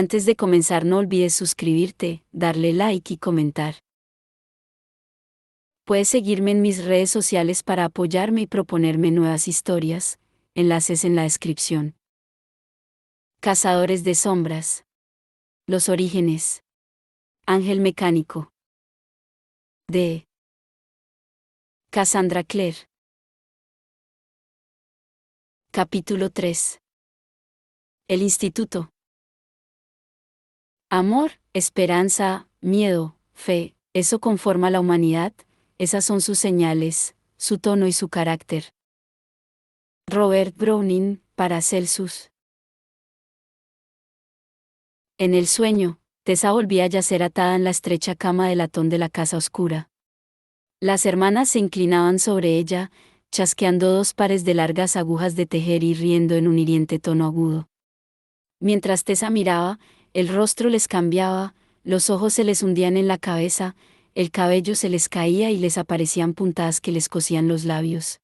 Antes de comenzar no olvides suscribirte, darle like y comentar. Puedes seguirme en mis redes sociales para apoyarme y proponerme nuevas historias, enlaces en la descripción. Cazadores de sombras. Los orígenes. Ángel mecánico. De Cassandra Clare. Capítulo 3. El instituto. Amor, esperanza, miedo, fe, eso conforma la humanidad, esas son sus señales, su tono y su carácter. Robert Browning, Paracelsus. En el sueño, Tessa volvía a yacer atada en la estrecha cama de latón de la casa oscura. Las hermanas se inclinaban sobre ella, chasqueando dos pares de largas agujas de tejer y riendo en un hiriente tono agudo. Mientras Tessa miraba, el rostro les cambiaba, los ojos se les hundían en la cabeza, el cabello se les caía y les aparecían puntadas que les cosían los labios.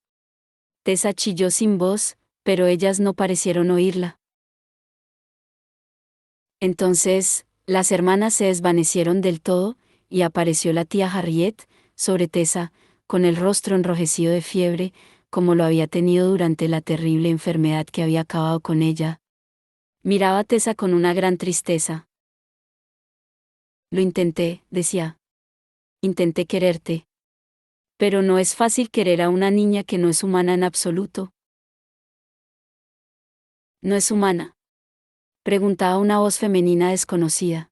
Tessa chilló sin voz, pero ellas no parecieron oírla. Entonces, las hermanas se desvanecieron del todo, y apareció la tía Harriet, sobre Tessa, con el rostro enrojecido de fiebre, como lo había tenido durante la terrible enfermedad que había acabado con ella. Miraba a Tessa con una gran tristeza. Lo intenté, decía. Intenté quererte. Pero no es fácil querer a una niña que no es humana en absoluto. ¿No es humana?, preguntaba una voz femenina desconocida.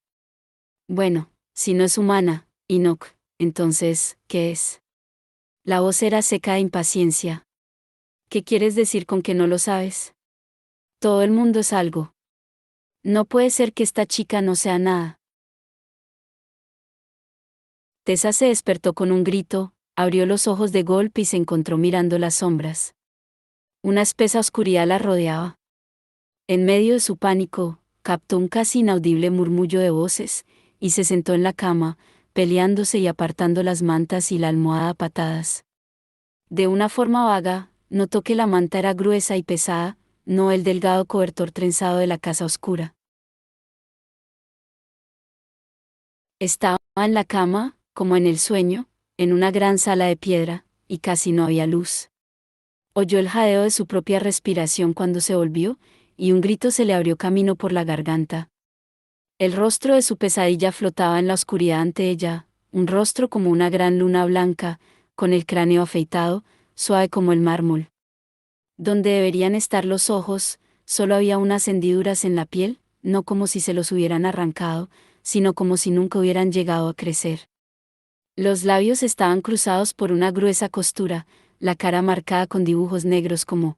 Bueno, si no es humana, Enoch, entonces, ¿qué es? La voz era seca de impaciencia. ¿Qué quieres decir con que no lo sabes? Todo el mundo es algo. No puede ser que esta chica no sea nada. Tessa se despertó con un grito, abrió los ojos de golpe y se encontró mirando las sombras. Una espesa oscuridad la rodeaba. En medio de su pánico, captó un casi inaudible murmullo de voces, y se sentó en la cama, peleándose y apartando las mantas y la almohada a patadas. De una forma vaga, notó que la manta era gruesa y pesada, no el delgado cobertor trenzado de la casa oscura. Estaba en la cama, como en el sueño, en una gran sala de piedra, y casi no había luz. Oyó el jadeo de su propia respiración cuando se volvió, y un grito se le abrió camino por la garganta. El rostro de su pesadilla flotaba en la oscuridad ante ella, un rostro como una gran luna blanca, con el cráneo afeitado, suave como el mármol. Donde deberían estar los ojos, solo había unas hendiduras en la piel, no como si se los hubieran arrancado, sino como si nunca hubieran llegado a crecer. Los labios estaban cruzados por una gruesa costura, la cara marcada con dibujos negros como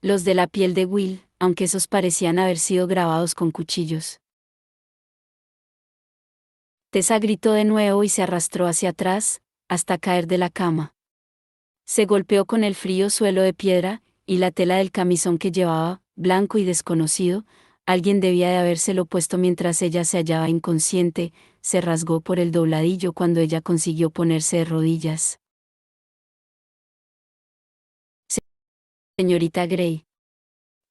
los de la piel de Will, aunque esos parecían haber sido grabados con cuchillos. Tessa gritó de nuevo y se arrastró hacia atrás, hasta caer de la cama. Se golpeó con el frío suelo de piedra, y la tela del camisón que llevaba, blanco y desconocido, alguien debía de habérselo puesto mientras ella se hallaba inconsciente, se rasgó por el dobladillo cuando ella consiguió ponerse de rodillas. Señorita Gray.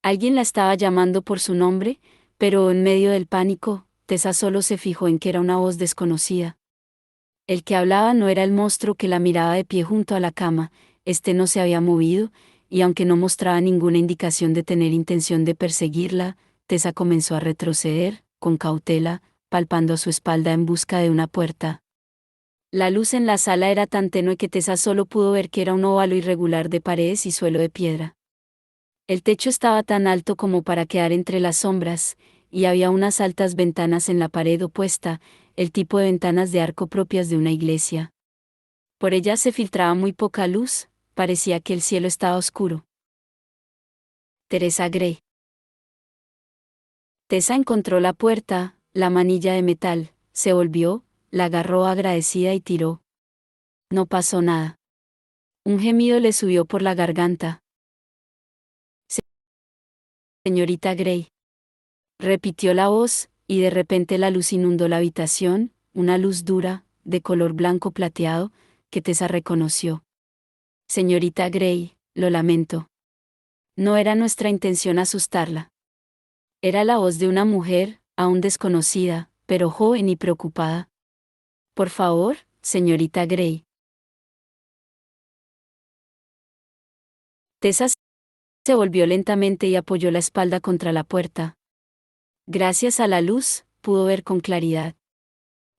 Alguien la estaba llamando por su nombre, pero en medio del pánico, Tessa solo se fijó en que era una voz desconocida. El que hablaba no era el monstruo que la miraba de pie junto a la cama, no se había movido, y aunque no mostraba ninguna indicación de tener intención de perseguirla, Tessa comenzó a retroceder, con cautela, palpando su espalda en busca de una puerta. La luz en la sala era tan tenue que Tessa solo pudo ver que era un óvalo irregular de paredes y suelo de piedra. El techo estaba tan alto como para quedar entre las sombras, y había unas altas ventanas en la pared opuesta, el tipo de ventanas de arco propias de una iglesia. Por ellas se filtraba muy poca luz, parecía que el cielo estaba oscuro. Teresa Gray. Tessa encontró la puerta, la manilla de metal, se volvió, la agarró agradecida y tiró. No pasó nada. Un gemido le subió por la garganta. Señorita Gray. Repitió la voz, y de repente la luz inundó la habitación, una luz dura, de color blanco plateado, que Tessa reconoció. Señorita Gray, lo lamento. No era nuestra intención asustarla. Era la voz de una mujer, aún desconocida, pero joven y preocupada. Por favor, señorita Gray. Tessa se volvió lentamente y apoyó la espalda contra la puerta. Gracias a la luz, pudo ver con claridad.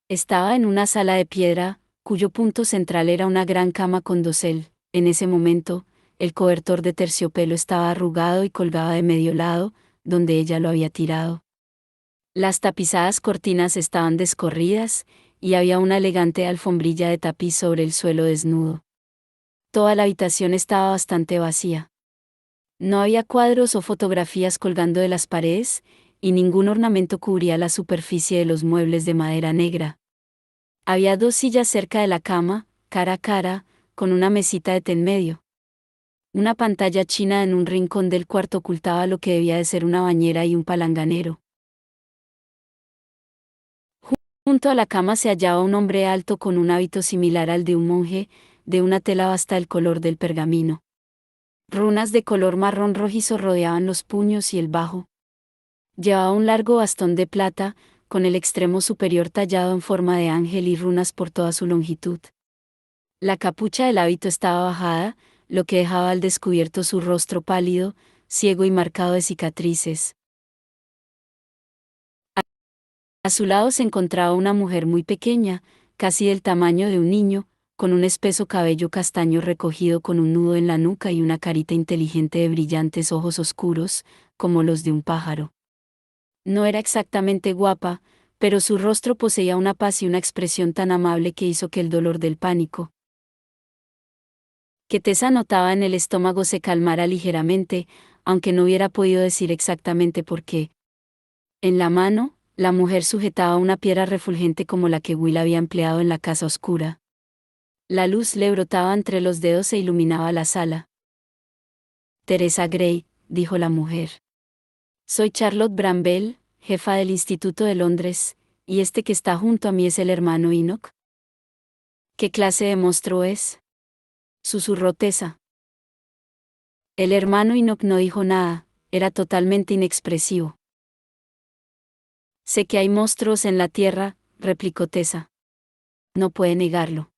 Estaba en una sala de piedra, cuyo punto central era una gran cama con dosel. En ese momento, el cobertor de terciopelo estaba arrugado y colgaba de medio lado, donde ella lo había tirado. Las tapizadas cortinas estaban descorridas, y había una elegante alfombrilla de tapiz sobre el suelo desnudo. Toda la habitación estaba bastante vacía. No había cuadros o fotografías colgando de las paredes, y ningún ornamento cubría la superficie de los muebles de madera negra. Había 2 sillas cerca de la cama, cara a cara, con una mesita de té en medio. Una pantalla china en un rincón del cuarto ocultaba lo que debía de ser una bañera y un palanganero. Junto a la cama se hallaba un hombre alto con un hábito similar al de un monje, de una tela hasta el color del pergamino. Runas de color marrón rojizo rodeaban los puños y el bajo. Llevaba un largo bastón de plata, con el extremo superior tallado en forma de ángel y runas por toda su longitud. La capucha del hábito estaba bajada, lo que dejaba al descubierto su rostro pálido, ciego y marcado de cicatrices. A su lado se encontraba una mujer muy pequeña, casi del tamaño de un niño, con un espeso cabello castaño recogido con un nudo en la nuca y una carita inteligente de brillantes ojos oscuros, como los de un pájaro. No era exactamente guapa, pero su rostro poseía una paz y una expresión tan amable que hizo que el dolor del pánico que Tessa notaba en el estómago se calmara ligeramente, aunque no hubiera podido decir exactamente por qué. En la mano, la mujer sujetaba una piedra refulgente como la que Will había empleado en la casa oscura. La luz le brotaba entre los dedos e iluminaba la sala. Teresa Gray, dijo la mujer. Soy Charlotte Bramwell, jefa del Instituto de Londres, y este que está junto a mí es el hermano Enoch. ¿Qué clase de monstruo es? Susurró Tessa. El hermano Enoch no dijo nada, era totalmente inexpresivo. Sé que hay monstruos en la tierra, replicó Tessa. No puede negarlo.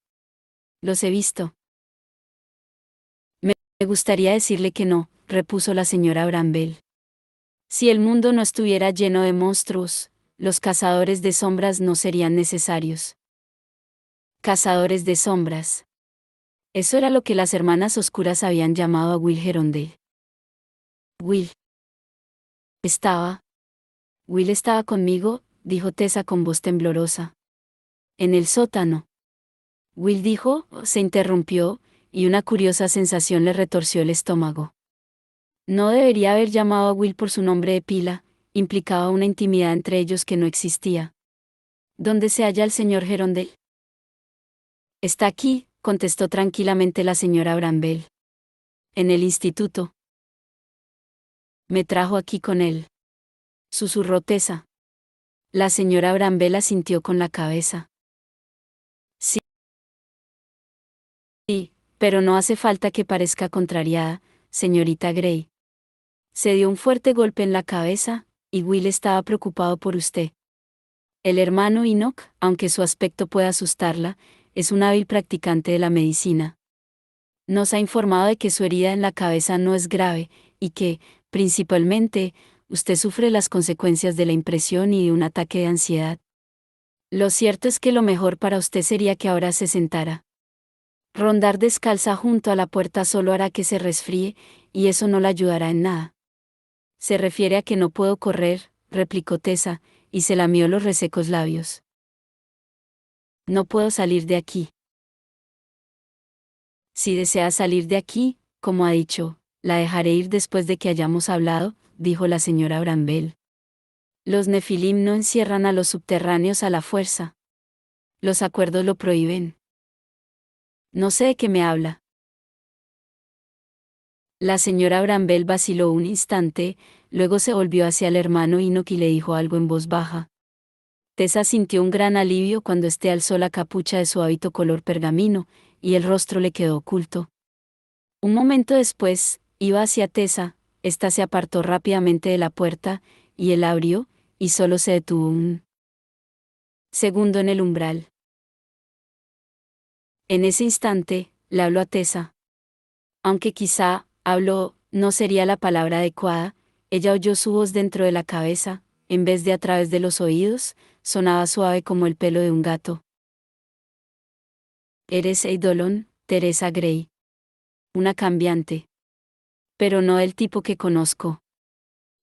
Los he visto. Me gustaría decirle que no, repuso la señora Bramwell. Si el mundo no estuviera lleno de monstruos, los cazadores de sombras no serían necesarios. Cazadores de sombras. Eso era lo que las hermanas oscuras habían llamado a Will Gerondale. Will. Will estaba conmigo, dijo Tessa con voz temblorosa. En el sótano. Will dijo, se interrumpió, y una curiosa sensación le retorció el estómago. No debería haber llamado a Will por su nombre de pila, implicaba una intimidad entre ellos que no existía. ¿Dónde se halla el señor Gerondale? Está aquí, contestó tranquilamente la señora Bramwell. En el instituto. Me trajo aquí con él. Susurró Tessa. La señora Bramwell asintió con la cabeza. Sí, pero no hace falta que parezca contrariada, señorita Gray. Se dio un fuerte golpe en la cabeza, y Will estaba preocupado por usted. El hermano Enoch, aunque su aspecto pueda asustarla, es un hábil practicante de la medicina. Nos ha informado de que su herida en la cabeza no es grave, y que, principalmente, usted sufre las consecuencias de la impresión y de un ataque de ansiedad. Lo cierto es que lo mejor para usted sería que ahora se sentara. Rondar descalza junto a la puerta solo hará que se resfríe, y eso no la ayudará en nada. Se refiere a que no puedo correr, replicó Tessa, y se lamió los resecos labios. No puedo salir de aquí. Si desea salir de aquí, como ha dicho, la dejaré ir después de que hayamos hablado, dijo la señora Bramwell. Los Nefilim no encierran a los subterráneos a la fuerza. Los acuerdos lo prohíben. No sé de qué me habla. La señora Bramwell vaciló un instante, luego se volvió hacia el hermano Enoch y le dijo algo en voz baja. Tessa sintió un gran alivio cuando éste alzó la capucha de su hábito color pergamino, y el rostro le quedó oculto. Un momento después, iba hacia Tessa, ésta se apartó rápidamente de la puerta, y él abrió, y solo se detuvo un segundo en el umbral. En ese instante, le habló a Tessa. Aunque quizá, habló, no sería la palabra adecuada, ella oyó su voz dentro de la cabeza, en vez de a través de los oídos, sonaba suave como el pelo de un gato. Eres Eidolon, Teresa Gray. Una cambiante. Pero no el tipo que conozco.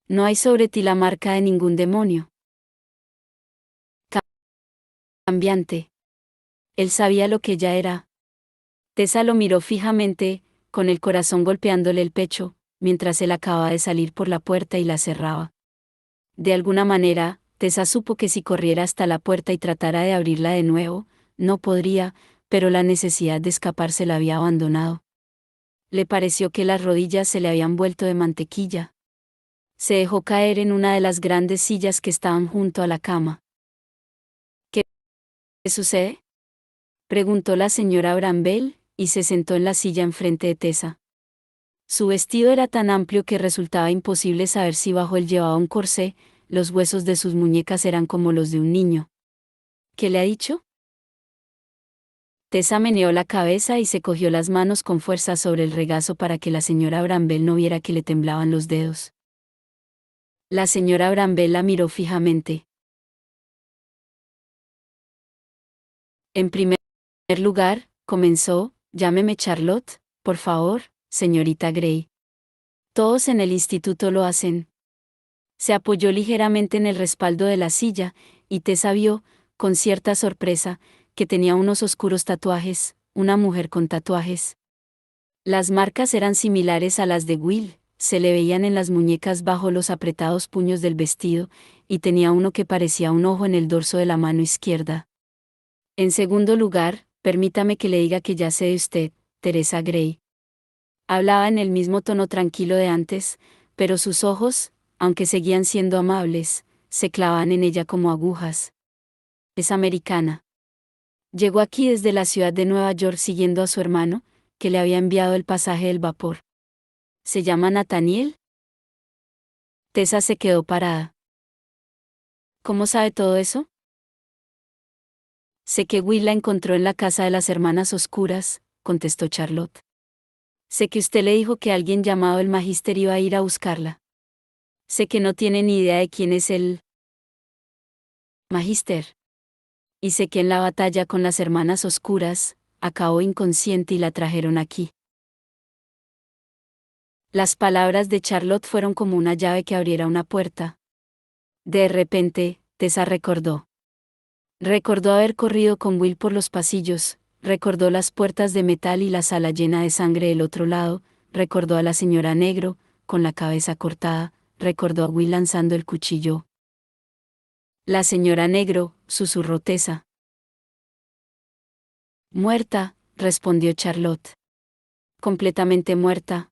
No hay sobre ti la marca de ningún demonio. Cambiante. Él sabía lo que ella era. Tessa lo miró fijamente, con el corazón golpeándole el pecho, mientras él acababa de salir por la puerta y la cerraba. De alguna manera, Tessa supo que si corriera hasta la puerta y tratara de abrirla de nuevo, no podría, pero la necesidad de escaparse la había abandonado. Le pareció que las rodillas se le habían vuelto de mantequilla. Se dejó caer en una de las grandes sillas que estaban junto a la cama. ¿Qué sucede?, preguntó la señora Bramwell, y se sentó en la silla enfrente de Tessa. Su vestido era tan amplio que resultaba imposible saber si bajo él llevaba un corsé, los huesos de sus muñecas eran como los de un niño. ¿Qué le ha dicho? Tessa meneó la cabeza y se cogió las manos con fuerza sobre el regazo para que la señora Bramwell no viera que le temblaban los dedos. La señora Bramwell la miró fijamente. En primer lugar, comenzó, llámeme Charlotte, por favor, señorita Gray. Todos en el instituto lo hacen. Se apoyó ligeramente en el respaldo de la silla, y Tessa vio, con cierta sorpresa, que tenía unos oscuros tatuajes, una mujer con tatuajes. Las marcas eran similares a las de Will, se le veían en las muñecas bajo los apretados puños del vestido, y tenía uno que parecía un ojo en el dorso de la mano izquierda. En segundo lugar, permítame que le diga que ya sé de usted, Teresa Gray. Hablaba en el mismo tono tranquilo de antes, pero sus ojos, aunque seguían siendo amables, se clavaban en ella como agujas. Es americana. Llegó aquí desde la ciudad de Nueva York siguiendo a su hermano, que le había enviado el pasaje del vapor. ¿Se llama Nathaniel? Tessa se quedó parada. ¿Cómo sabe todo eso? Sé que Will la encontró en la casa de las hermanas oscuras, contestó Charlotte. Sé que usted le dijo que alguien llamado el Magister iba a ir a buscarla. Sé que no tiene ni idea de quién es el Magister. Y sé que en la batalla con las hermanas oscuras, acabó inconsciente y la trajeron aquí. Las palabras de Charlotte fueron como una llave que abriera una puerta. De repente, Tessa recordó. Recordó haber corrido con Will por los pasillos, recordó las puertas de metal y la sala llena de sangre del otro lado, recordó a la señora Negro, con la cabeza cortada, recordó a Will lanzando el cuchillo. La señora Negro, susurró Tessa. Muerta, respondió Charlotte. Completamente muerta.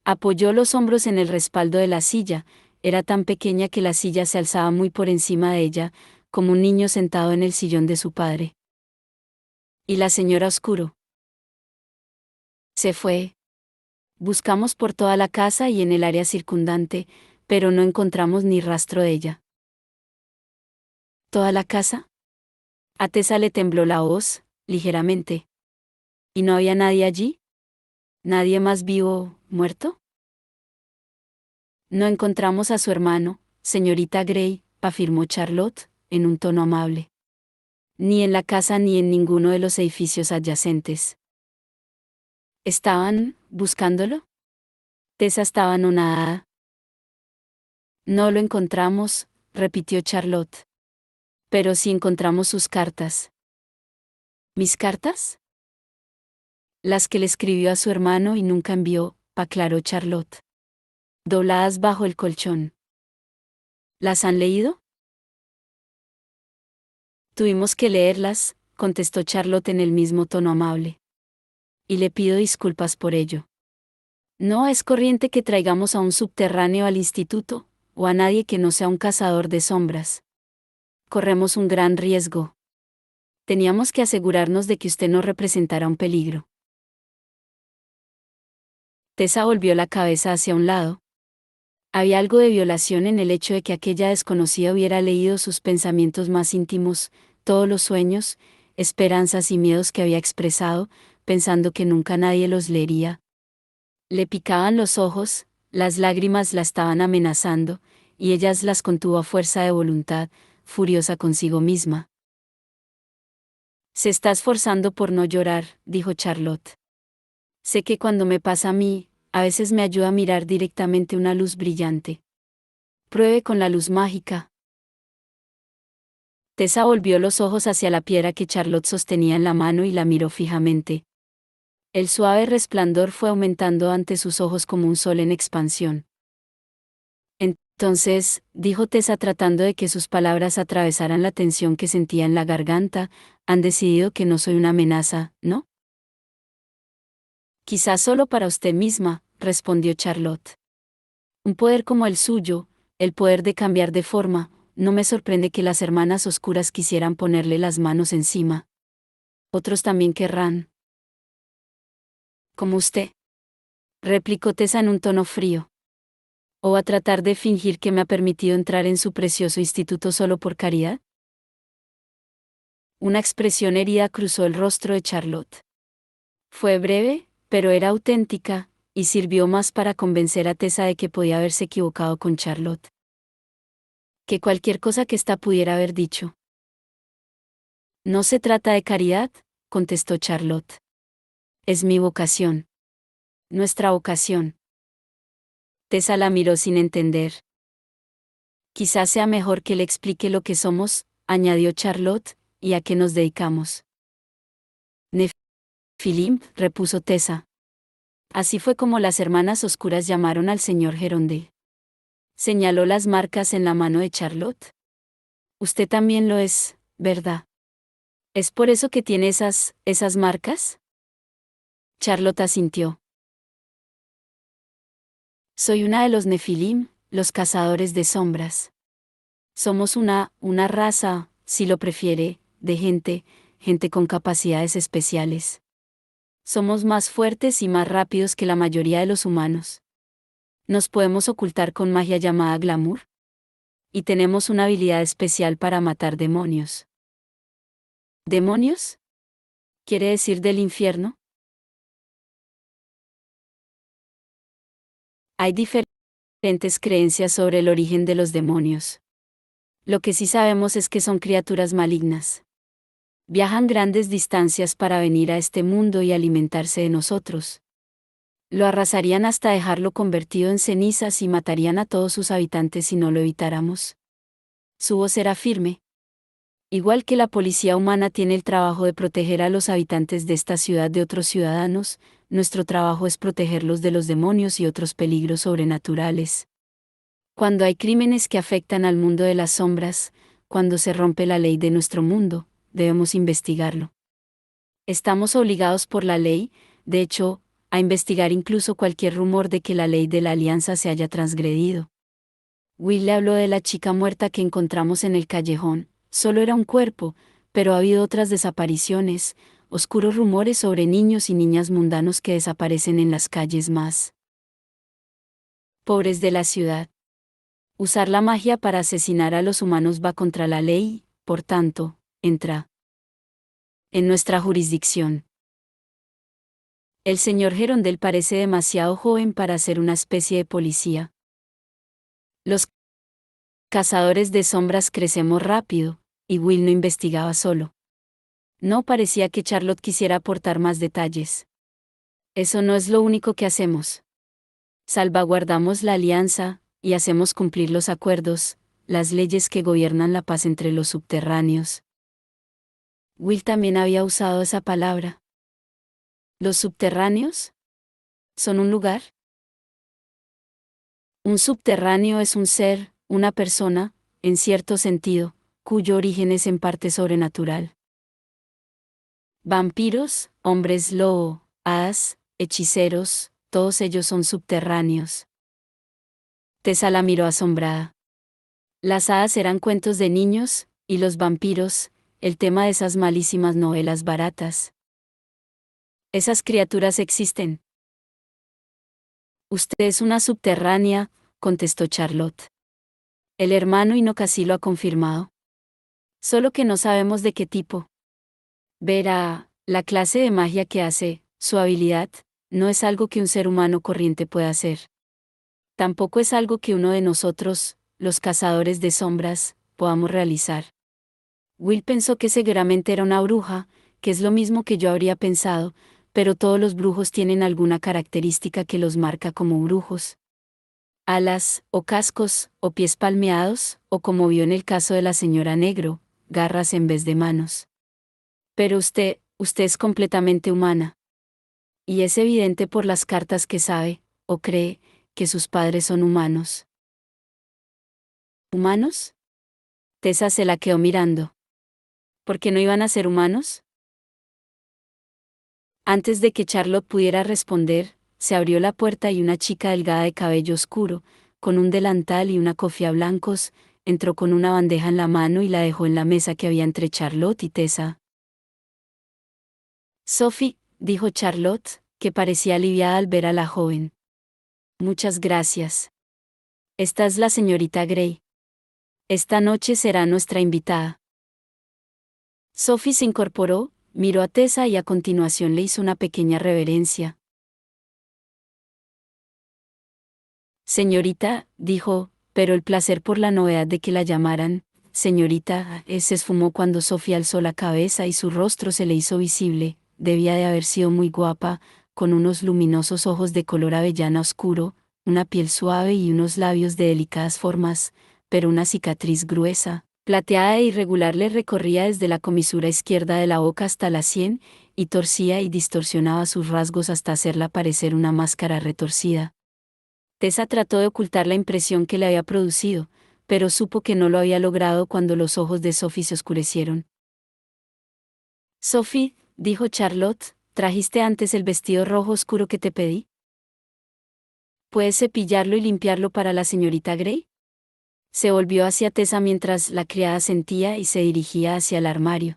Apoyó los hombros en el respaldo de la silla, era tan pequeña que la silla se alzaba muy por encima de ella, como un niño sentado en el sillón de su padre. ¿Y la señora Oscuro? Se fue. Buscamos por toda la casa y en el área circundante, pero no encontramos ni rastro de ella. ¿Toda la casa? A Tessa le tembló la voz, ligeramente. ¿Y no había nadie allí? ¿Nadie más vivo, muerto? No encontramos a su hermano, señorita Gray, afirmó Charlotte, en un tono amable. Ni en la casa ni en ninguno de los edificios adyacentes. ¿Estaban buscándolo? Tessa estaba anonadada. No lo encontramos, repitió Charlotte. Pero sí encontramos sus cartas. ¿Mis cartas? Las que le escribió a su hermano y nunca envió, aclaró Charlotte. Dobladas bajo el colchón. ¿Las han leído? Tuvimos que leerlas, contestó Charlotte en el mismo tono amable. Y le pido disculpas por ello. No es corriente que traigamos a un subterráneo al instituto, o a nadie que no sea un cazador de sombras. Corremos un gran riesgo. Teníamos que asegurarnos de que usted no representara un peligro. Tessa volvió la cabeza hacia un lado. Había algo de violación en el hecho de que aquella desconocida hubiera leído sus pensamientos más íntimos, todos los sueños, esperanzas y miedos que había expresado, pensando que nunca nadie los leería. Le picaban los ojos, las lágrimas la estaban amenazando, y ellas las contuvo a fuerza de voluntad, furiosa consigo misma. Se está esforzando por no llorar, dijo Charlotte. Sé que cuando me pasa a mí, a veces me ayuda a mirar directamente una luz brillante. Pruebe con la luz mágica. Tessa volvió los ojos hacia la piedra que Charlotte sostenía en la mano y la miró fijamente. El suave resplandor fue aumentando ante sus ojos como un sol en expansión. Entonces, dijo Tessa tratando de que sus palabras atravesaran la tensión que sentía en la garganta, han decidido que no soy una amenaza, ¿no? Quizás solo para usted misma, respondió Charlotte. Un poder como el suyo, el poder de cambiar de forma, no me sorprende que las hermanas oscuras quisieran ponerle las manos encima. Otros también querrán. Como usted, replicó Tessa en un tono frío. ¿O a tratar de fingir que me ha permitido entrar en su precioso instituto solo por caridad? Una expresión herida cruzó el rostro de Charlotte. Fue breve, pero era auténtica, y sirvió más para convencer a Tessa de que podía haberse equivocado con Charlotte que cualquier cosa que ésta pudiera haber dicho. No se trata de caridad, contestó Charlotte. Es mi vocación. Nuestra vocación. Tessa la miró sin entender. Quizás sea mejor que le explique lo que somos, añadió Charlotte, y a qué nos dedicamos. Nefilim, repuso Tessa. Así fue como las hermanas oscuras llamaron al señor Gerondel. Señaló las marcas en la mano de Charlotte. Usted también lo es, ¿verdad? ¿Es por eso que tiene esas marcas? Charlotte asintió. Soy una de los Nefilim, los cazadores de sombras. Somos una raza, si lo prefiere, de gente con capacidades especiales. Somos más fuertes y más rápidos que la mayoría de los humanos. Nos podemos ocultar con magia llamada glamour. Y tenemos una habilidad especial para matar demonios. ¿Demonios? ¿Quiere decir del infierno? Hay diferentes creencias sobre el origen de los demonios. Lo que sí sabemos es que son criaturas malignas. Viajan grandes distancias para venir a este mundo y alimentarse de nosotros. Lo arrasarían hasta dejarlo convertido en cenizas y matarían a todos sus habitantes si no lo evitáramos. Su voz era firme. Igual que la policía humana tiene el trabajo de proteger a los habitantes de esta ciudad de otros ciudadanos, nuestro trabajo es protegerlos de los demonios y otros peligros sobrenaturales. Cuando hay crímenes que afectan al mundo de las sombras, cuando se rompe la ley de nuestro mundo, debemos investigarlo. Estamos obligados por la ley, de hecho, a investigar incluso cualquier rumor de que la ley de la alianza se haya transgredido. Will le habló de la chica muerta que encontramos en el callejón. Solo era un cuerpo, pero ha habido otras desapariciones, oscuros rumores sobre niños y niñas mundanos que desaparecen en las calles más pobres de la ciudad. Usar la magia para asesinar a los humanos va contra la ley, por tanto, entra en nuestra jurisdicción. El señor Gerondel parece demasiado joven para ser una especie de policía. Los cazadores de sombras crecemos rápido, y Will no investigaba solo. No parecía que Charlotte quisiera aportar más detalles. Eso no es lo único que hacemos. Salvaguardamos la alianza, y hacemos cumplir los acuerdos, las leyes que gobiernan la paz entre los subterráneos. Will también había usado esa palabra. ¿Los subterráneos? ¿Son un lugar? Un subterráneo es un ser, una persona, en cierto sentido, cuyo origen es en parte sobrenatural. Vampiros, hombres lobo, hadas, hechiceros, todos ellos son subterráneos. Tessa la miró asombrada. Las hadas eran cuentos de niños, y los vampiros, el tema de esas malísimas novelas baratas. Esas criaturas existen. Usted es una subterránea, contestó Charlotte. El hermano Enoch así lo ha confirmado. Solo que no sabemos de qué tipo. Verá, la clase de magia que hace, su habilidad, no es algo que un ser humano corriente pueda hacer. Tampoco es algo que uno de nosotros, los cazadores de sombras, podamos realizar. Will pensó que seguramente era una bruja, que es lo mismo que yo habría pensado, pero todos los brujos tienen alguna característica que los marca como brujos. Alas, o cascos, o pies palmeados, o como vio en el caso de la señora Negro, garras en vez de manos. Pero usted es completamente humana. Y es evidente por las cartas que sabe, o cree, que sus padres son humanos. ¿Humanos? Tessa se la quedó mirando. ¿Por qué no iban a ser humanos? Antes de que Charlotte pudiera responder, se abrió la puerta y una chica delgada de cabello oscuro, con un delantal y una cofia blancos, entró con una bandeja en la mano y la dejó en la mesa que había entre Charlotte y Tessa. Sophie, dijo Charlotte, que parecía aliviada al ver a la joven. Muchas gracias. Esta es la señorita Grey. Esta noche será nuestra invitada. Sophie se incorporó, miró a Tessa y a continuación le hizo una pequeña reverencia. Señorita, dijo, pero el placer por la novedad de que la llamaran, señorita, se esfumó cuando Sophie alzó la cabeza y su rostro se le hizo visible. Debía de haber sido muy guapa, con unos luminosos ojos de color avellana oscuro, una piel suave y unos labios de delicadas formas, pero una cicatriz gruesa, plateada e irregular le recorría desde la comisura izquierda de la boca hasta la sien, y torcía y distorsionaba sus rasgos hasta hacerla parecer una máscara retorcida. Tessa trató de ocultar la impresión que le había producido, pero supo que no lo había logrado cuando los ojos de Sophie se oscurecieron. Sophie, dijo Charlotte, ¿trajiste antes el vestido rojo oscuro que te pedí? ¿Puedes cepillarlo y limpiarlo para la señorita Grey? Se volvió hacia Tessa mientras la criada sentía y se dirigía hacia el armario.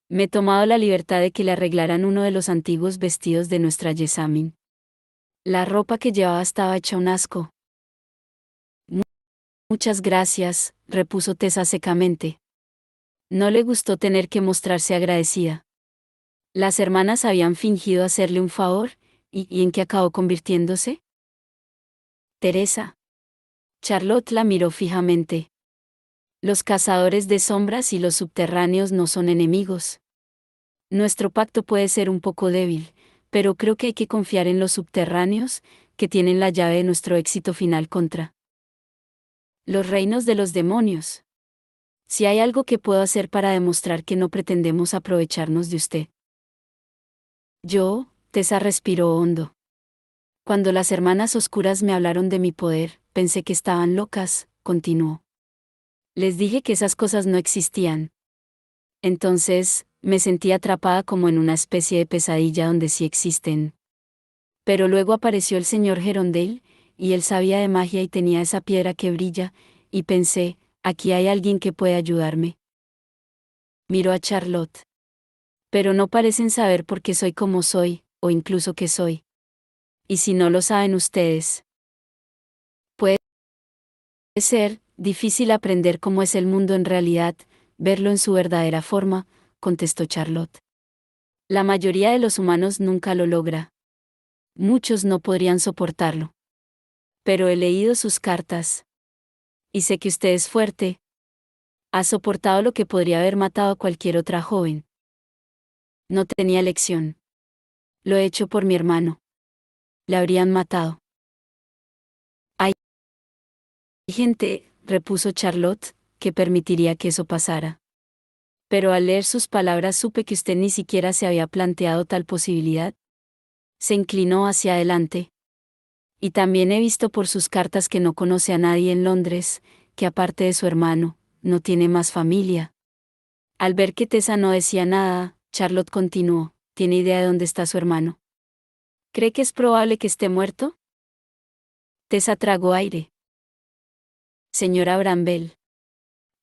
Me he tomado la libertad de que le arreglaran uno de los antiguos vestidos de nuestra Jessamine. La ropa que llevaba estaba hecha un asco. Muchas gracias, repuso Tessa secamente. No le gustó tener que mostrarse agradecida. Las hermanas habían fingido hacerle un favor, ¿y en qué acabó convirtiéndose? Teresa. Charlotte la miró fijamente. Los cazadores de sombras y los subterráneos no son enemigos. Nuestro pacto puede ser un poco débil, pero creo que hay que confiar en los subterráneos, que tienen la llave de nuestro éxito final contra los reinos de los demonios. Si hay algo que puedo hacer para demostrar que no pretendemos aprovecharnos de usted. Tessa respiró hondo. Cuando las hermanas oscuras me hablaron de mi poder, pensé que estaban locas, continuó. Les dije que esas cosas no existían. Entonces, me sentí atrapada como en una especie de pesadilla donde sí existen. Pero luego apareció el señor Gerondale, y él sabía de magia y tenía esa piedra que brilla, y pensé, aquí hay alguien que puede ayudarme. Miró a Charlotte. Pero no parecen saber por qué soy como soy, o incluso qué soy. ¿Y si no lo saben ustedes? Puede ser difícil aprender cómo es el mundo en realidad, verlo en su verdadera forma, contestó Charlotte. La mayoría de los humanos nunca lo logra. Muchos no podrían soportarlo. Pero he leído sus cartas. Y sé que usted es fuerte. Ha soportado lo que podría haber matado a cualquier otra joven. No tenía elección. Lo he hecho por mi hermano. Le habrían matado. Hay gente, repuso Charlotte, que permitiría que eso pasara. Pero al leer sus palabras supe que usted ni siquiera se había planteado tal posibilidad. Se inclinó hacia adelante. Y también he visto por sus cartas que no conoce a nadie en Londres, que aparte de su hermano, no tiene más familia. Al ver que Tessa no decía nada, Charlotte continuó, ¿tiene idea de dónde está su hermano? ¿Cree que es probable que esté muerto? Tessa tragó aire. Señora Bramwell.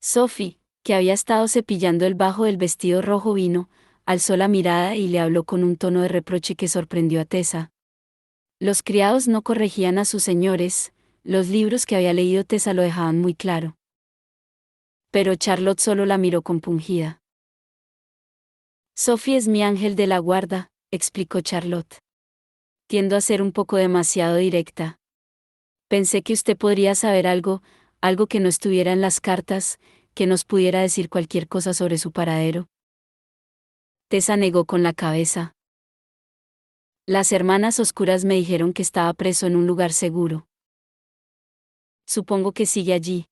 Sophie, que había estado cepillando el bajo del vestido rojo vino, alzó la mirada y le habló con un tono de reproche que sorprendió a Tessa. Los criados no corregían a sus señores, los libros que había leído Tessa lo dejaban muy claro. Pero Charlotte solo la miró compungida. Sophie es mi ángel de la guarda, explicó Charlotte. Tiendo a ser un poco demasiado directa. Pensé que usted podría saber algo que no estuviera en las cartas, que nos pudiera decir cualquier cosa sobre su paradero. Tessa negó con la cabeza. Las hermanas oscuras me dijeron que estaba preso en un lugar seguro. Supongo que sigue allí.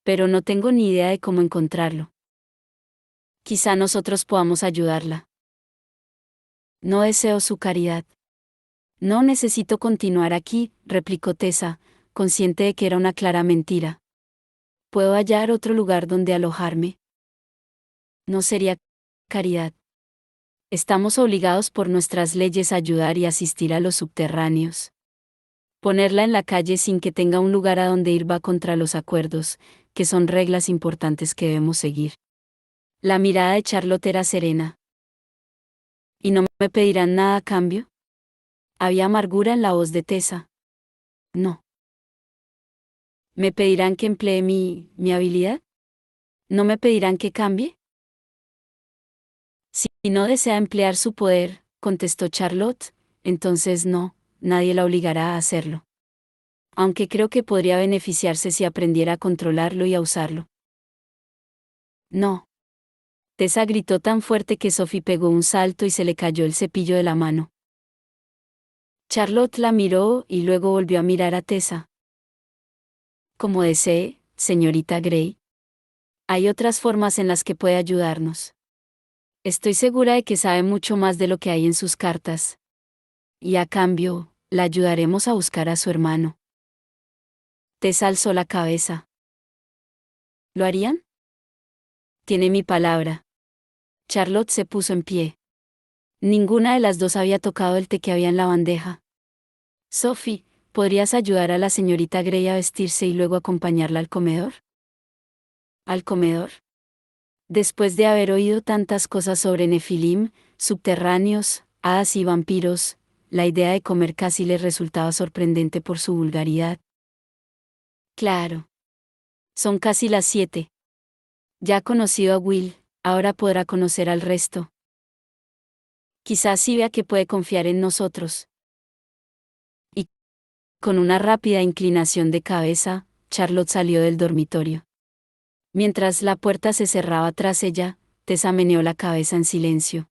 Pero no tengo ni idea de cómo encontrarlo. Quizá nosotros podamos ayudarla. No deseo su caridad. No necesito continuar aquí, replicó Tessa, consciente de que era una clara mentira. ¿Puedo hallar otro lugar donde alojarme? No sería caridad. Estamos obligados por nuestras leyes a ayudar y asistir a los subterráneos. Ponerla en la calle sin que tenga un lugar a donde ir va contra los acuerdos, que son reglas importantes que debemos seguir. La mirada de Charlotte era serena. ¿Y no me pedirán nada a cambio? Había amargura en la voz de Tessa. No. ¿Me pedirán que emplee mi habilidad? ¿No me pedirán que cambie? Si no desea emplear su poder, contestó Charlotte, entonces no, nadie la obligará a hacerlo. Aunque creo que podría beneficiarse si aprendiera a controlarlo y a usarlo. No. Tessa gritó tan fuerte que Sophie pegó un salto y se le cayó el cepillo de la mano. Charlotte la miró y luego volvió a mirar a Tessa. Como desee, señorita Grey. Hay otras formas en las que puede ayudarnos. Estoy segura de que sabe mucho más de lo que hay en sus cartas. Y a cambio, la ayudaremos a buscar a su hermano. Tessa alzó la cabeza. ¿Lo harían? Tiene mi palabra. Charlotte se puso en pie. Ninguna de las dos había tocado el té que había en la bandeja. Sophie, ¿podrías ayudar a la señorita Grey a vestirse y luego acompañarla al comedor? ¿Al comedor? Después de haber oído tantas cosas sobre Nefilim, subterráneos, hadas y vampiros, la idea de comer casi le resultaba sorprendente por su vulgaridad. Claro. Son casi las 7. Ya ha conocido a Will, ahora podrá conocer al resto. Quizás sí vea que puede confiar en nosotros. Y, con una rápida inclinación de cabeza, Charlotte salió del dormitorio. Mientras la puerta se cerraba tras ella, Tessa meneó la cabeza en silencio.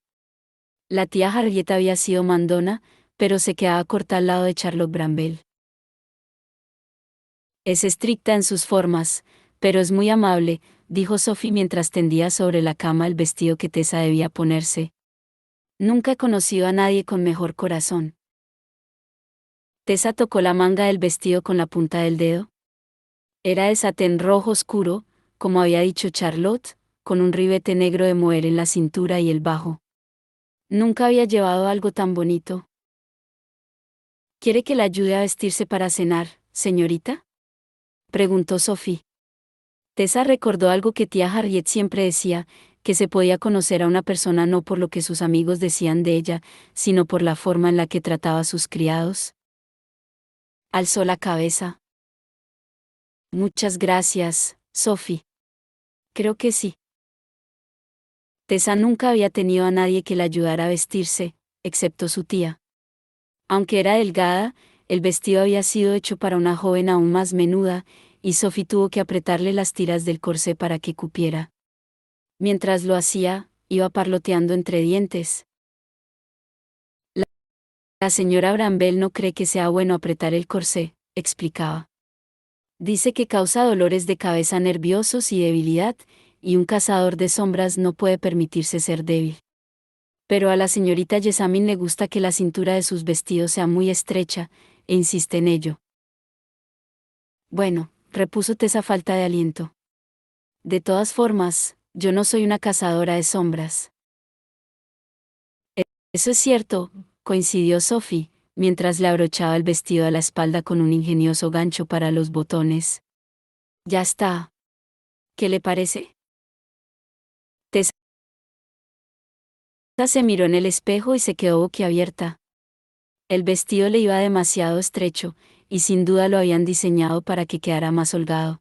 La tía Harriet había sido mandona, pero se quedaba corta al lado de Charlotte Bramble. Es estricta en sus formas, pero es muy amable, dijo Sophie mientras tendía sobre la cama el vestido que Tessa debía ponerse. Nunca he conocido a nadie con mejor corazón. Tessa tocó la manga del vestido con la punta del dedo. Era de satén rojo oscuro, como había dicho Charlotte, con un ribete negro de moher en la cintura y el bajo. Nunca había llevado algo tan bonito. ¿Quiere que la ayude a vestirse para cenar, señorita? Preguntó Sophie. Tessa recordó algo que tía Harriet siempre decía, que se podía conocer a una persona no por lo que sus amigos decían de ella, sino por la forma en la que trataba a sus criados. Alzó la cabeza. Muchas gracias, Sophie. Creo que sí. Tessa nunca había tenido a nadie que la ayudara a vestirse, excepto su tía. Aunque era delgada, el vestido había sido hecho para una joven aún más menuda, y Sophie tuvo que apretarle las tiras del corsé para que cupiera. Mientras lo hacía, iba parloteando entre dientes. La señora Bramble no cree que sea bueno apretar el corsé, explicaba. Dice que causa dolores de cabeza nerviosos y debilidad, y un cazador de sombras no puede permitirse ser débil. Pero a la señorita Jessamine le gusta que la cintura de sus vestidos sea muy estrecha, e insiste en ello. Bueno, repuso Tessa falta de aliento. De todas formas, yo no soy una cazadora de sombras. Eso es cierto, coincidió Sophie, mientras le abrochaba el vestido a la espalda con un ingenioso gancho para los botones. Ya está. ¿Qué le parece? Tessa se miró en el espejo y se quedó boquiabierta. El vestido le iba demasiado estrecho, y sin duda lo habían diseñado para que quedara más holgado.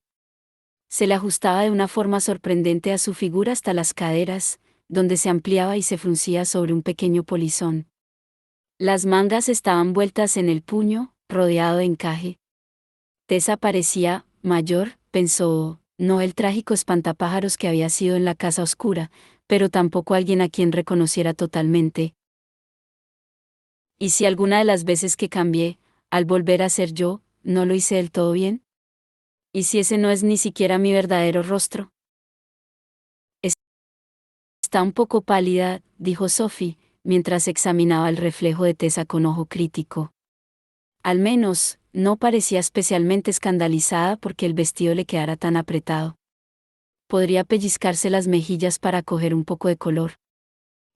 Se le ajustaba de una forma sorprendente a su figura hasta las caderas, donde se ampliaba y se fruncía sobre un pequeño polizón. Las mangas estaban vueltas en el puño, rodeado de encaje. Tessa parecía mayor, pensó, no el trágico espantapájaros que había sido en la casa oscura, pero tampoco alguien a quien reconociera totalmente. ¿Y si alguna de las veces que cambié, al volver a ser yo, no lo hice del todo bien? ¿Y si ese no es ni siquiera mi verdadero rostro? Está un poco pálida, dijo Sophie, mientras examinaba el reflejo de Tessa con ojo crítico. Al menos, no parecía especialmente escandalizada porque el vestido le quedara tan apretado. Podría pellizcarse las mejillas para coger un poco de color.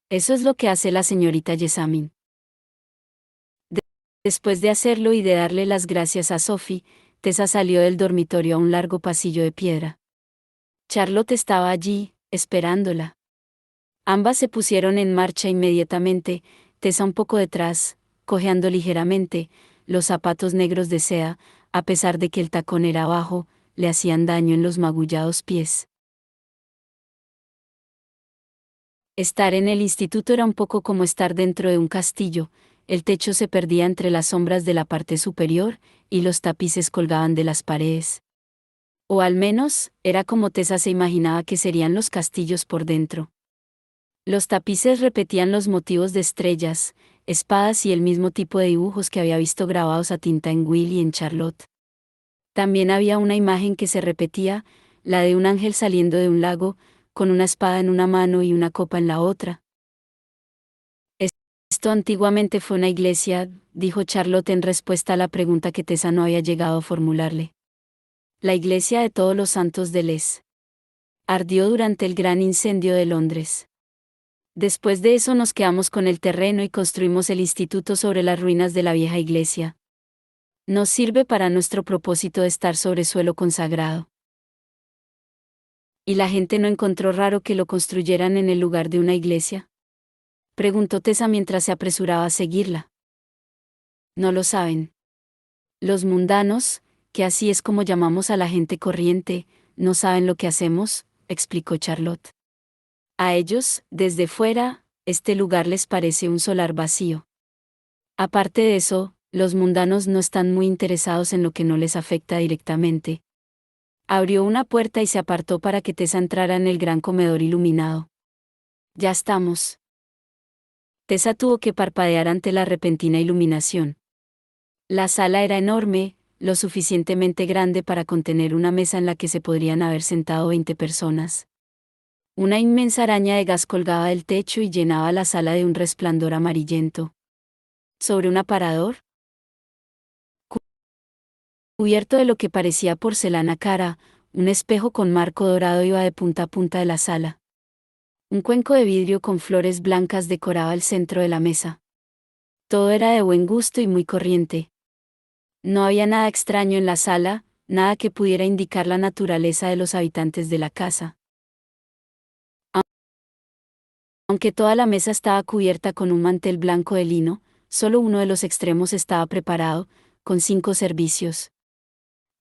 Eso es lo que hace la señorita Jessamine. Después de hacerlo y de darle las gracias a Sophie, Tessa salió del dormitorio a un largo pasillo de piedra. Charlotte estaba allí, esperándola. Ambas se pusieron en marcha inmediatamente, Tessa un poco detrás, cojeando ligeramente, los zapatos negros de seda, a pesar de que el tacón era bajo, le hacían daño en los magullados pies. Estar en el instituto era un poco como estar dentro de un castillo, el techo se perdía entre las sombras de la parte superior, y los tapices colgaban de las paredes. O al menos, era como Tessa se imaginaba que serían los castillos por dentro. Los tapices repetían los motivos de estrellas, espadas y el mismo tipo de dibujos que había visto grabados a tinta en Will y en Charlotte. También había una imagen que se repetía, la de un ángel saliendo de un lago, con una espada en una mano y una copa en la otra. Esto antiguamente fue una iglesia, dijo Charlotte en respuesta a la pregunta que Tessa no había llegado a formularle. La iglesia de todos los santos de Les. Ardió durante el gran incendio de Londres. Después de eso nos quedamos con el terreno y construimos el instituto sobre las ruinas de la vieja iglesia. Nos sirve para nuestro propósito de estar sobre suelo consagrado. ¿Y la gente no encontró raro que lo construyeran en el lugar de una iglesia? Preguntó Tessa mientras se apresuraba a seguirla. No lo saben. Los mundanos, que así es como llamamos a la gente corriente, no saben lo que hacemos, explicó Charlotte. A ellos, desde fuera, este lugar les parece un solar vacío. Aparte de eso, los mundanos no están muy interesados en lo que no les afecta directamente. Abrió una puerta y se apartó para que Tessa entrara en el gran comedor iluminado. Ya estamos. Tessa tuvo que parpadear ante la repentina iluminación. La sala era enorme, lo suficientemente grande para contener una mesa en la que se podrían haber sentado 20 personas. Una inmensa araña de gas colgaba del techo y llenaba la sala de un resplandor amarillento. Sobre un aparador, cubierto de lo que parecía porcelana cara, un espejo con marco dorado iba de punta a punta de la sala. Un cuenco de vidrio con flores blancas decoraba el centro de la mesa. Todo era de buen gusto y muy corriente. No había nada extraño en la sala, nada que pudiera indicar la naturaleza de los habitantes de la casa. Aunque toda la mesa estaba cubierta con un mantel blanco de lino, solo uno de los extremos estaba preparado, con 5 servicios.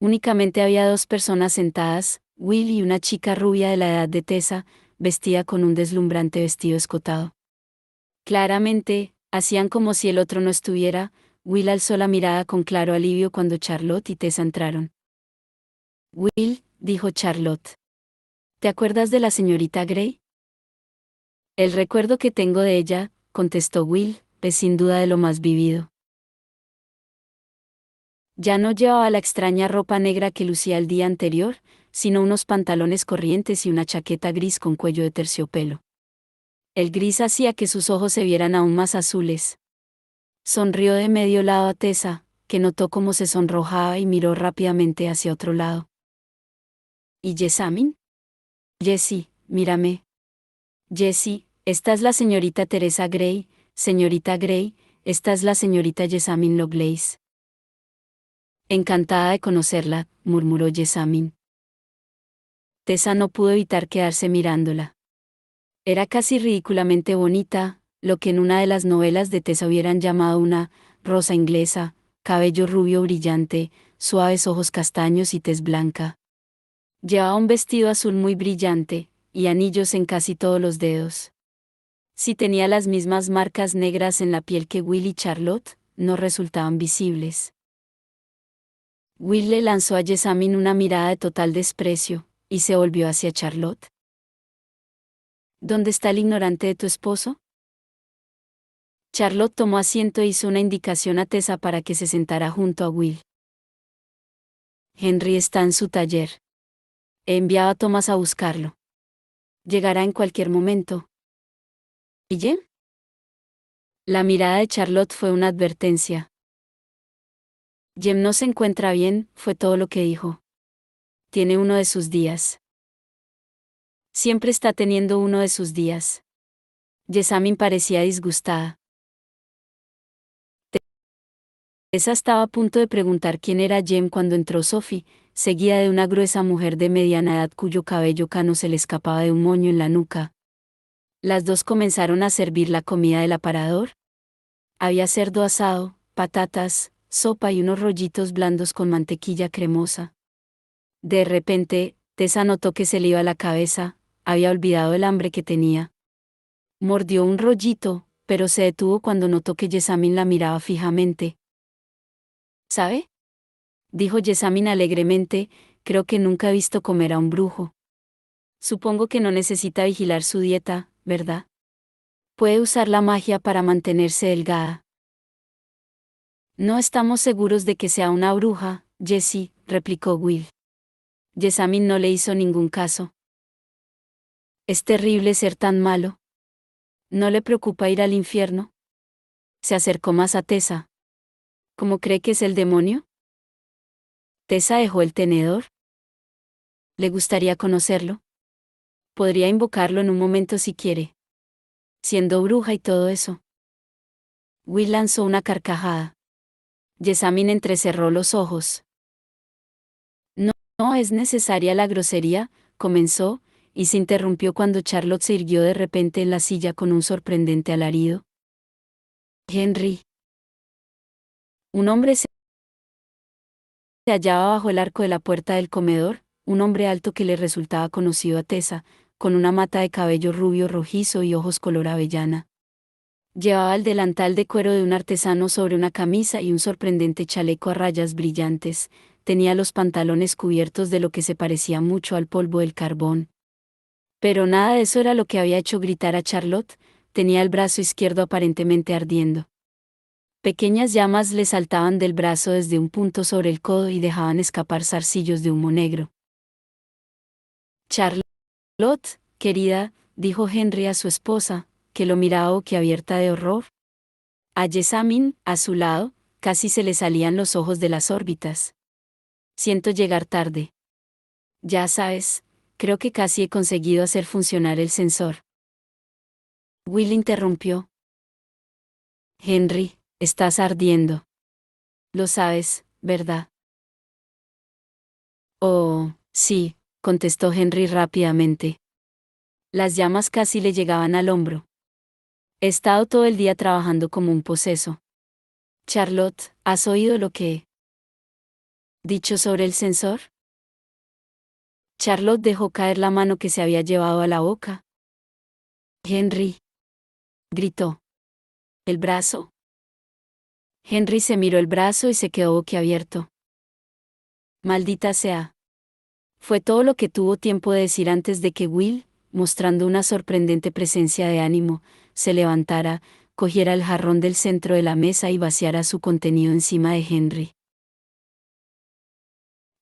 Únicamente había 2 personas sentadas, Will y una chica rubia de la edad de Tessa, vestida con un deslumbrante vestido escotado. Claramente, hacían como si el otro no estuviera. Will alzó la mirada con claro alivio cuando Charlotte y Tessa entraron. Will, dijo Charlotte. ¿Te acuerdas de la señorita Gray? El recuerdo que tengo de ella, contestó Will, es sin duda de lo más vivido. Ya no llevaba la extraña ropa negra que lucía el día anterior, sino unos pantalones corrientes y una chaqueta gris con cuello de terciopelo. El gris hacía que sus ojos se vieran aún más azules. Sonrió de medio lado a Tessa, que notó cómo se sonrojaba y miró rápidamente hacia otro lado. ¿Y Jessamine? Jessie, mírame. Jessie, esta es la señorita Teresa Gray, señorita Gray, esta es la señorita Jessamine Lovelace. Encantada de conocerla, murmuró Jessamine. Tessa no pudo evitar quedarse mirándola. Era casi ridículamente bonita, lo que en una de las novelas de Tessa hubieran llamado una rosa inglesa, cabello rubio brillante, suaves ojos castaños y tez blanca. Llevaba un vestido azul muy brillante, y anillos en casi todos los dedos. Si tenía las mismas marcas negras en la piel que Will y Charlotte, no resultaban visibles. Will le lanzó a Jessamine una mirada de total desprecio, y se volvió hacia Charlotte. ¿Dónde está el ignorante de tu esposo? Charlotte tomó asiento e hizo una indicación a Tessa para que se sentara junto a Will. Henry está en su taller. He enviado a Thomas a buscarlo. Llegará en cualquier momento. ¿Y Jem? La mirada de Charlotte fue una advertencia. Jem no se encuentra bien, fue todo lo que dijo. Tiene uno de sus días. Siempre está teniendo uno de sus días. Jessamine parecía disgustada. Tessa estaba a punto de preguntar quién era Jem cuando entró Sophie, seguida de una gruesa mujer de mediana edad cuyo cabello cano se le escapaba de un moño en la nuca. Las dos comenzaron a servir la comida del aparador. Había cerdo asado, patatas, sopa y unos rollitos blandos con mantequilla cremosa. De repente, Tessa notó que se le iba la cabeza, había olvidado el hambre que tenía. Mordió un rollito, pero se detuvo cuando notó que Jessamine la miraba fijamente. ¿Sabe? Dijo Jessamine alegremente, creo que nunca he visto comer a un brujo. Supongo que no necesita vigilar su dieta, ¿verdad? Puede usar la magia para mantenerse delgada. No estamos seguros de que sea una bruja, Jessie, replicó Will. Jessamine no le hizo ningún caso. Es terrible ser tan malo. ¿No le preocupa ir al infierno? Se acercó más a Tessa. ¿Cómo cree que es el demonio? Tessa dejó el tenedor. ¿Le gustaría conocerlo? Podría invocarlo en un momento si quiere. Siendo bruja y todo eso. Will lanzó una carcajada. Jessamine entrecerró los ojos. No es necesaria la grosería, comenzó, y se interrumpió cuando Charlotte se irguió de repente en la silla con un sorprendente alarido. Henry. Un hombre se hallaba bajo el arco de la puerta del comedor, un hombre alto que le resultaba conocido a Tessa, con una mata de cabello rubio rojizo y ojos color avellana. Llevaba el delantal de cuero de un artesano sobre una camisa y un sorprendente chaleco a rayas brillantes, tenía los pantalones cubiertos de lo que se parecía mucho al polvo del carbón. Pero nada de eso era lo que había hecho gritar a Charlotte, tenía el brazo izquierdo aparentemente ardiendo. Pequeñas llamas le saltaban del brazo desde un punto sobre el codo y dejaban escapar zarcillos de humo negro. Charlotte, querida, dijo Henry a su esposa, que lo miraba boquiabierta de horror. A Jessamine, a su lado, casi se le salían los ojos de las órbitas. Siento llegar tarde. Ya sabes, creo que casi he conseguido hacer funcionar el sensor. Will interrumpió. Henry, estás ardiendo. Lo sabes, ¿verdad? Oh, sí, contestó Henry rápidamente. Las llamas casi le llegaban al hombro. He estado todo el día trabajando como un poseso. Charlotte, ¿has oído lo que he dicho sobre el sensor? Charlotte dejó caer la mano que se había llevado a la boca. Henry, gritó. ¿El brazo? Henry se miró el brazo y se quedó boquiabierto. Maldita sea. Fue todo lo que tuvo tiempo de decir antes de que Will, mostrando una sorprendente presencia de ánimo, se levantara, cogiera el jarrón del centro de la mesa y vaciara su contenido encima de Henry.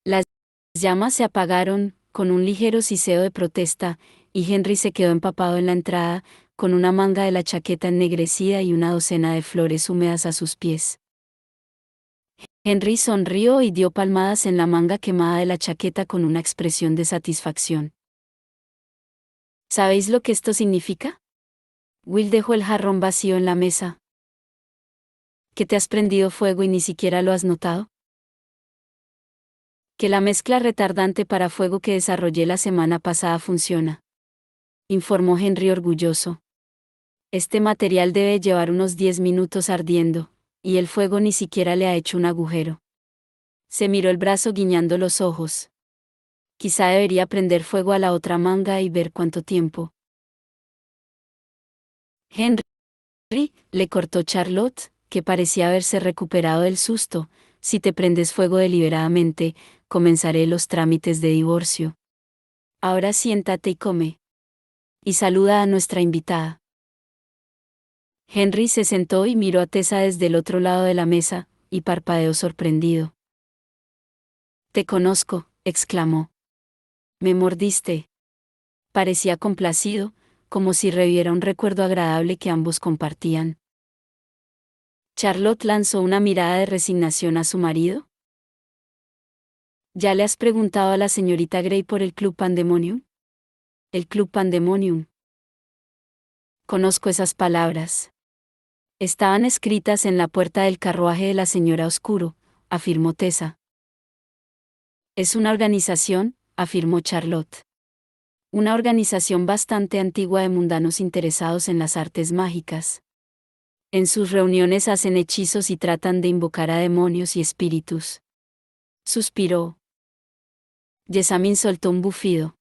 Las llamas se apagaron, con un ligero siseo de protesta, y Henry se quedó empapado en la entrada, con una manga de la chaqueta ennegrecida y una docena de flores húmedas a sus pies. Henry sonrió y dio palmadas en la manga quemada de la chaqueta con una expresión de satisfacción. ¿Sabéis lo que esto significa? Will dejó el jarrón vacío en la mesa. ¿Que te has prendido fuego y ni siquiera lo has notado? Que la mezcla retardante para fuego que desarrollé la semana pasada funciona, informó Henry orgulloso. Este material debe llevar unos 10 minutos ardiendo, y el fuego ni siquiera le ha hecho un agujero. Se miró el brazo guiñando los ojos. Quizá debería prender fuego a la otra manga y ver cuánto tiempo. Henry, le cortó Charlotte, que parecía haberse recuperado del susto, si te prendes fuego deliberadamente, comenzaré los trámites de divorcio. Ahora siéntate y come. Y saluda a nuestra invitada. Henry se sentó y miró a Tessa desde el otro lado de la mesa, y parpadeó sorprendido. Te conozco, exclamó. Me mordiste. Parecía complacido, como si reviviera un recuerdo agradable que ambos compartían. Charlotte lanzó una mirada de resignación a su marido. ¿Ya le has preguntado a la señorita Grey por el Club Pandemonium? El Club Pandemonium. Conozco esas palabras. Estaban escritas en la puerta del carruaje de la señora Oscuro, afirmó Tessa. Es una organización, afirmó Charlotte. Una organización bastante antigua de mundanos interesados en las artes mágicas. En sus reuniones hacen hechizos y tratan de invocar a demonios y espíritus. Suspiró. Jessamine soltó un bufido.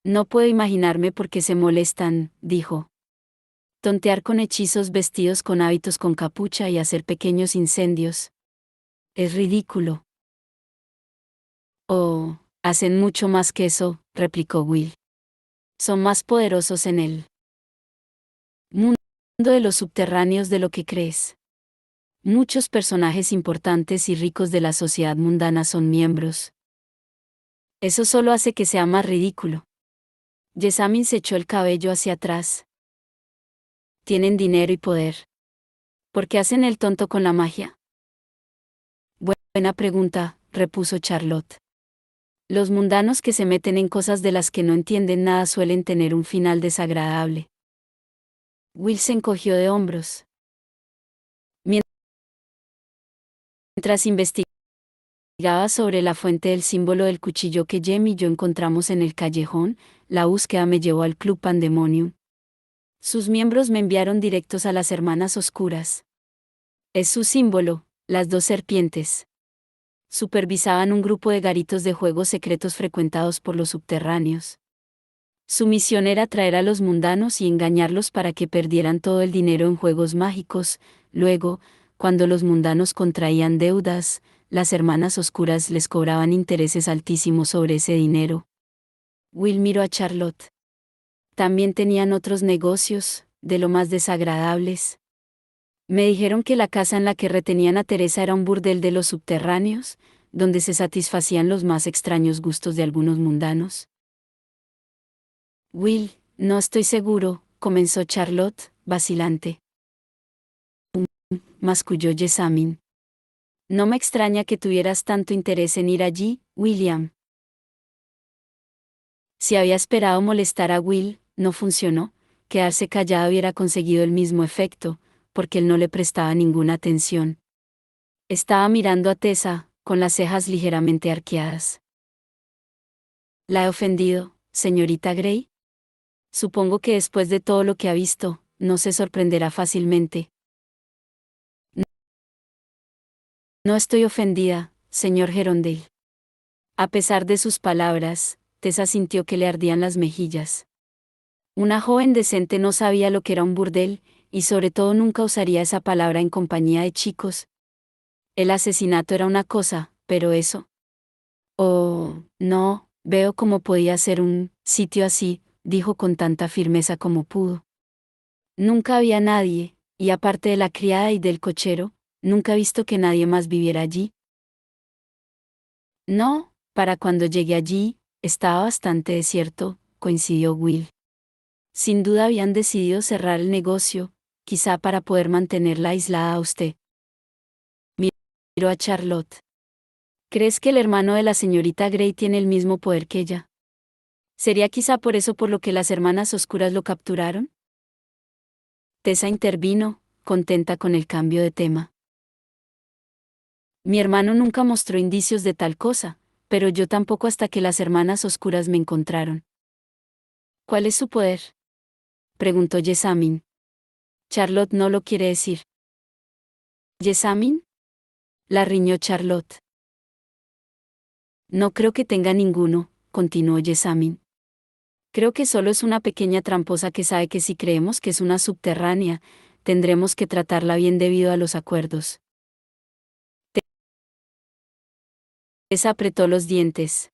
No puedo imaginarme por qué se molestan, dijo. Tontear con hechizos vestidos con hábitos con capucha y hacer pequeños incendios. Es ridículo. Oh, hacen mucho más que eso, replicó Will. Son más poderosos en el mundo de los subterráneos de lo que crees. Muchos personajes importantes y ricos de la sociedad mundana son miembros. Eso solo hace que sea más ridículo. Jessamine se echó el cabello hacia atrás. Tienen dinero y poder. ¿Por qué hacen el tonto con la magia? Buena pregunta, repuso Charlotte. Los mundanos que se meten en cosas de las que no entienden nada suelen tener un final desagradable. Will se encogió de hombros. Mientras investigaba sobre la fuente del símbolo del cuchillo que Jem y yo encontramos en el callejón, la búsqueda me llevó al Club Pandemonium. Sus miembros me enviaron directos a las Hermanas Oscuras. Es su símbolo, las dos serpientes. Supervisaban un grupo de garitos de juegos secretos frecuentados por los subterráneos. Su misión era atraer a los mundanos y engañarlos para que perdieran todo el dinero en juegos mágicos. Luego, cuando los mundanos contraían deudas, las Hermanas Oscuras les cobraban intereses altísimos sobre ese dinero. Will miró a Charlotte. También tenían otros negocios, de lo más desagradables. Me dijeron que la casa en la que retenían a Teresa era un burdel de los subterráneos, donde se satisfacían los más extraños gustos de algunos mundanos. Will, no estoy seguro, comenzó Charlotte, vacilante. Masculló Jessamine. No me extraña que tuvieras tanto interés en ir allí, William. Si había esperado molestar a Will, no funcionó. Quedarse callado hubiera conseguido el mismo efecto, porque él no le prestaba ninguna atención. Estaba mirando a Tessa, con las cejas ligeramente arqueadas. ¿La he ofendido, señorita Grey? Supongo que después de todo lo que ha visto, no se sorprenderá fácilmente. No estoy ofendida, señor Gerondale. A pesar de sus palabras, Tessa sintió que le ardían las mejillas. Una joven decente no sabía lo que era un burdel, y sobre todo nunca usaría esa palabra en compañía de chicos. El asesinato era una cosa, pero eso. Oh, no, veo cómo podía ser un sitio así, dijo con tanta firmeza como pudo. Nunca había nadie, y aparte de la criada y del cochero, nunca he visto que nadie más viviera allí. No, para cuando llegué allí, estaba bastante desierto, coincidió Will. Sin duda habían decidido cerrar el negocio, quizá para poder mantenerla aislada a usted. Miró a Charlotte. ¿Crees que el hermano de la señorita Grey tiene el mismo poder que ella? ¿Sería quizá por eso por lo que las Hermanas Oscuras lo capturaron? Tessa intervino, contenta con el cambio de tema. Mi hermano nunca mostró indicios de tal cosa, pero yo tampoco hasta que las Hermanas Oscuras me encontraron. ¿Cuál es su poder?, preguntó Jessamine. Charlotte no lo quiere decir. ¿Jessamine? La riñó Charlotte. No creo que tenga ninguno, continuó Jessamine. Creo que solo es una pequeña tramposa que sabe que si creemos que es una subterránea, tendremos que tratarla bien debido a los acuerdos. Tessa apretó los dientes.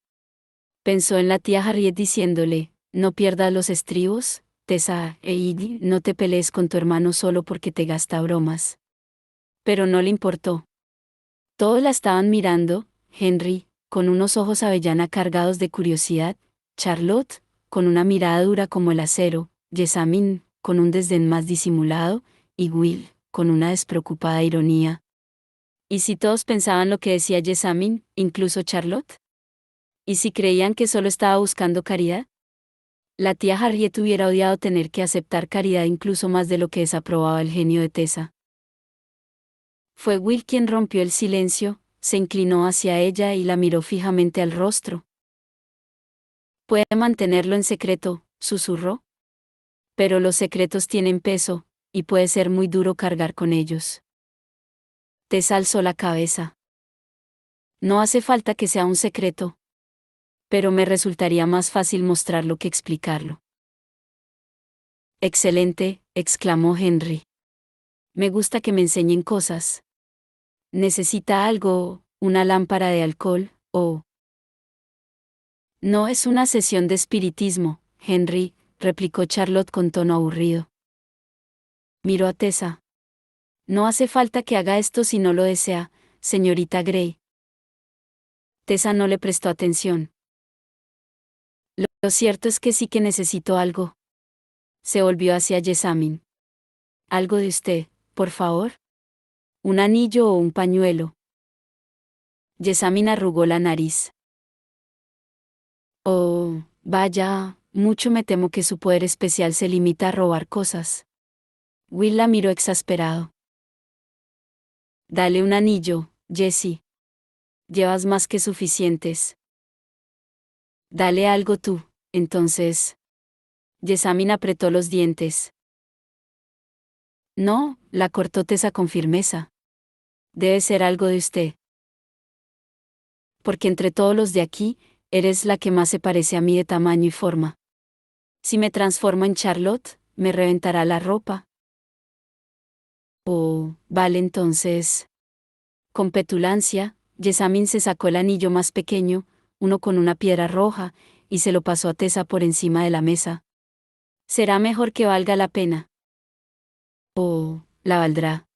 Pensó en la tía Harriet diciéndole, no pierdas los estribos, Tessa, no te pelees con tu hermano solo porque te gasta bromas. Pero no le importó. Todos la estaban mirando, Henry, con unos ojos avellana cargados de curiosidad, Charlotte, con una mirada dura como el acero, Jessamine, con un desdén más disimulado, y Will, con una despreocupada ironía. ¿Y si todos pensaban lo que decía Jessamine, incluso Charlotte? ¿Y si creían que solo estaba buscando caridad? La tía Harriet hubiera odiado tener que aceptar caridad incluso más de lo que desaprobaba el genio de Tessa. Fue Will quien rompió el silencio, se inclinó hacia ella y la miró fijamente al rostro. «Puede mantenerlo en secreto», susurró. «Pero los secretos tienen peso, y puede ser muy duro cargar con ellos». Tessa alzó la cabeza. «No hace falta que sea un secreto. Pero me resultaría más fácil mostrarlo que explicarlo». «Excelente», exclamó Henry. «Me gusta que me enseñen cosas. ¿Necesita algo, una lámpara de alcohol, o...?» «No es una sesión de espiritismo, Henry», replicó Charlotte con tono aburrido. Miró a Tessa. «No hace falta que haga esto si no lo desea, señorita Grey». Tessa no le prestó atención. Lo cierto es que sí que necesito algo. Se volvió hacia Jessamine. «Algo de usted, por favor. Un anillo o un pañuelo». Jessamine arrugó la nariz. «Oh, vaya, mucho me temo que su poder especial se limita a robar cosas». Will la miró exasperado. «Dale un anillo, Jessie. Llevas más que suficientes. Dale algo tú, entonces». Jessamine apretó los dientes. «No», la cortó Tessa con firmeza. «Debe ser algo de usted. Porque entre todos los de aquí, eres la que más se parece a mí de tamaño y forma. Si me transformo en Charlotte, me reventará la ropa». «Oh, vale entonces». Con petulancia, Jessamine se sacó el anillo más pequeño, uno con una piedra roja, y se lo pasó a Tessa por encima de la mesa. «Será mejor que valga la pena». «Oh, la valdrá».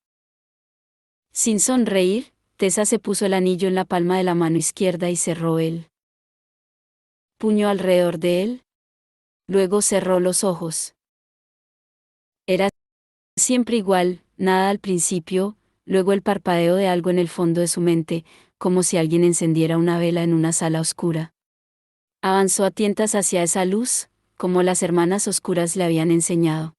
Sin sonreír, Tessa se puso el anillo en la palma de la mano izquierda y cerró el puño alrededor de él. Luego cerró los ojos. Era siempre igual, nada al principio, luego el parpadeo de algo en el fondo de su mente, como si alguien encendiera una vela en una sala oscura. Avanzó a tientas hacia esa luz, como las hermanas oscuras le habían enseñado.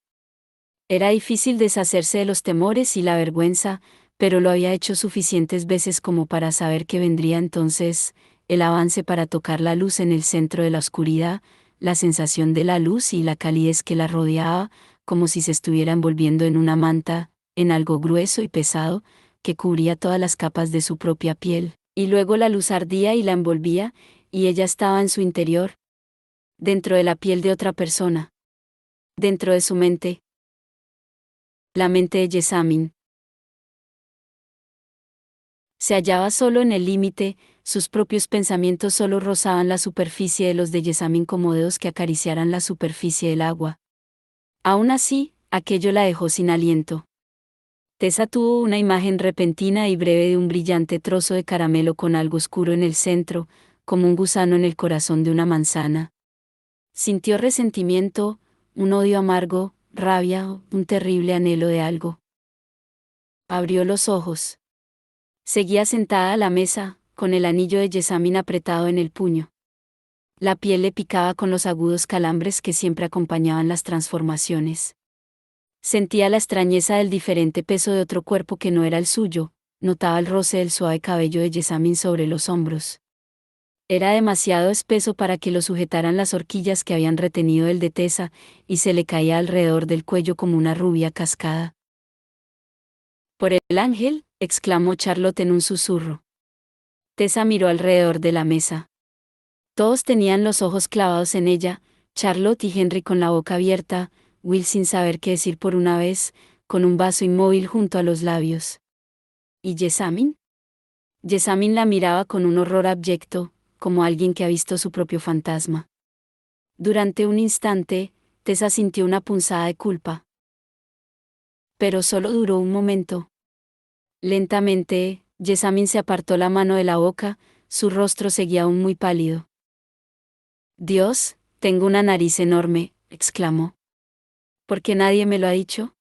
Era difícil deshacerse de los temores y la vergüenza, pero lo había hecho suficientes veces como para saber que vendría entonces el avance para tocar la luz en el centro de la oscuridad, la sensación de la luz y la calidez que la rodeaba, como si se estuviera envolviendo en una manta, en algo grueso y pesado, que cubría todas las capas de su propia piel, y luego la luz ardía y la envolvía, y ella estaba en su interior, dentro de la piel de otra persona, dentro de su mente. La mente de Jessamine se hallaba solo en el límite, sus propios pensamientos solo rozaban la superficie de los de Jessamine como dedos que acariciaran la superficie del agua. Aún así, aquello la dejó sin aliento. Tessa tuvo una imagen repentina y breve de un brillante trozo de caramelo con algo oscuro en el centro, como un gusano en el corazón de una manzana. Sintió resentimiento, un odio amargo, rabia, un terrible anhelo de algo. Abrió los ojos. Seguía sentada a la mesa, con el anillo de Jessamine apretado en el puño. La piel le picaba con los agudos calambres que siempre acompañaban las transformaciones. Sentía la extrañeza del diferente peso de otro cuerpo que no era el suyo, notaba el roce del suave cabello de Jessamine sobre los hombros. Era demasiado espeso para que lo sujetaran las horquillas que habían retenido el de Tessa, y se le caía alrededor del cuello como una rubia cascada. Por el ángel, exclamó Charlotte en un susurro. Tessa miró alrededor de la mesa. Todos tenían los ojos clavados en ella, Charlotte y Henry con la boca abierta, Will sin saber qué decir por una vez, con un vaso inmóvil junto a los labios. ¿Y Jessamine? Jessamine la miraba con un horror abyecto, como alguien que ha visto su propio fantasma. Durante un instante, Tessa sintió una punzada de culpa. Pero solo duró un momento. Lentamente, Jessamine se apartó la mano de la boca, su rostro seguía aún muy pálido. Dios, tengo una nariz enorme, exclamó. ¿Por qué nadie me lo ha dicho?